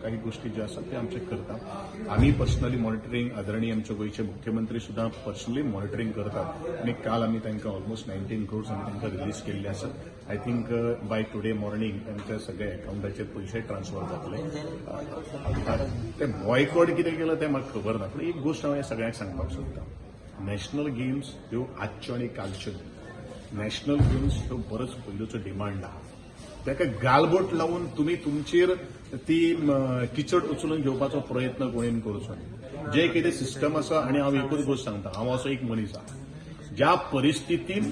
काही गोष्टी ज्या असतात ते आमचे करतात. आम्ही पर्सनली मॉनिटरिंग आदरणीय आमचे गोयचे मुख्यमंत्री सुद्धा पर्सनली मॉनिटरिंग करतात आणि काल आम्ही त्यांना ऑलमोस्ट 19 crores आम्ही त्यांना रिलीज केल्ले आसात. I think by today morning त्यांच्या सगळ्या अकाउंटाचेर पयशे ट्रान्सफर जातले. ते बॉयकॉट कितें केलं तें म्हाका खबर ना, पूण एक गोष्ट हांव ह्या सगळ्यांक सांगपाक सोदतां. नॅशनल गेम्स ह्यो आजच्यो आनी कालच्यो नॅशनल गेम्स ह्यो बरोच पयलींचो डिमांड आहा. ताका गालबोट लावून तुम्ही तुमचेर ती किचड उचलून घेवपाचो प्रयत्न कोणीन करचो न्ही. जे कितें सिस्टम आसा, आनी हांव एकूच गोष्ट सांगता, हांव असो एक मनीस आहा ज्या परिस्थितीन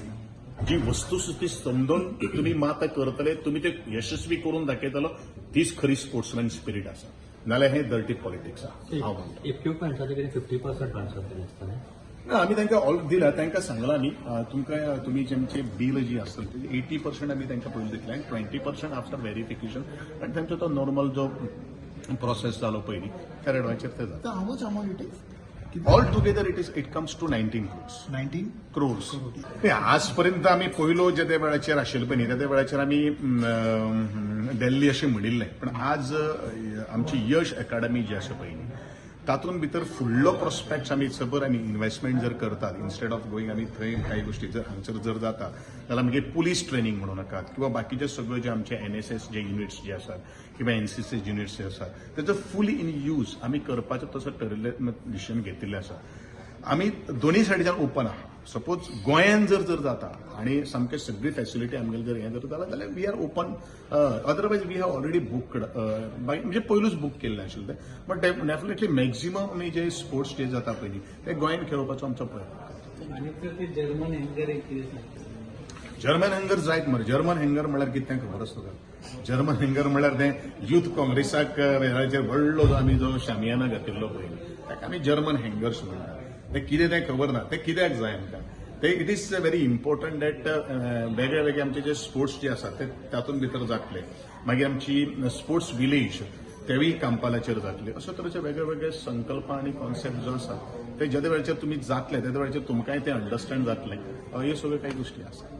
जी वस्तुस्थिती समजून तुम्ही मात करतले, तुम्ही ते यशस्वी करून दाखयतलो, तीच खरी स्पोर्ट्समॅन स्पिरीट आसा. नाल्यार हे डर्टी पॉलिटिक्स आहा. हांव म्हणटा इक्विपमेंट्साचे कितें 50% ट्रान्सफर केले आसतले. ना, आम्ही त्यांना ऑल दिला. त्यांना सांगला न्ही, तुमकां तुमी जेंची बील जी आसतली ती 80% आमी तांकां पयलीं दितले आनी 20% आफ्टर व्हेरिफिकेशन आनी तांचो तो नॉर्मल जो प्रोसेस जालो पयलीं त्या रेडवाचेर ते जाता. How much amount it is? All together it comes to 19 crores. 19 crores. आजपर्यंत आम्ही पयलो जे त्या वेळाचेर आशिल्ले पळय न्ही, त्या वेळाचेर आमी दिल्ली अशें म्हणिल्लें, पण आज आमची यश अकादमी जी आसा पळय न्ही, तातूंत भितर फुडलो प्रॉस्पेक्ट्स आमी सबर आमी इन्व्हेस्टमेंट जर करतात, इन्स्टेड ऑफ गोईंग आमी थंय काही गोष्टी जर हांगसर जर जाता जाल्यार आमगे पुलीस ट्रेनिंग म्हणू नाकात किंवा बाकीचे सगळे जे आमचे NSS जे युनिट्स जे आसात किंवा NCC युनिट्स जे आसात तेजो फुली इन यूज आमी करपाचो तसो ठरयिल्ले डिसिजन घेतिल्ले आसा. आमी दोनूय सायडीच्यान ओपन आहा. सपोज गोंयान जर जाता आणि सामके सगळी फॅसिलिटी आमगेले जर हें जर जाल्यार जाल्यार we are open. Otherwise we have already booked, म्हणजे पयलूच बुक केल्लें आशिल्लें. बट डेफिनेटली मॅक्झिमम आमी जे स्पोर्ट्स डे जाता पळय ते गोंयान खेळोवपाचो आमचो प्रयत्न. जर्मन हँगर एक जर्मन हँगर जायत मरे. जर्मन हँगर म्हळ्यार कितें तें खबर आसा तुका? जर्मन हँगर म्हळ्यार तें युथ काँग्रेसाक वेळाचेर व्हडलो आमी जो शामियाना घातिल्लो पळय ताका आमी जर्मन हँगर्स म्हणटा. ते कितें तें खबर ना, ते कित्याक जाय आमकां ते. It is very important that वेगळे वेगळे आमचे जे स्पोर्ट्स जे आसात ते तातूंत भितर जातले. मागीर आमची स्पोर्ट्स विलेज तेवूय कांपालाचेर जातले. अशे तरेचे वेगळे वेगळे संकल्प आनी कॉन्सेप्ट जो आसा ते ज्या वेळाचेर तुमी जातले त्या वेळाचेर तुमकांय ते अंडरस्टँड जातले. ह्यो सगळ्यो काही गोष्टी आसात.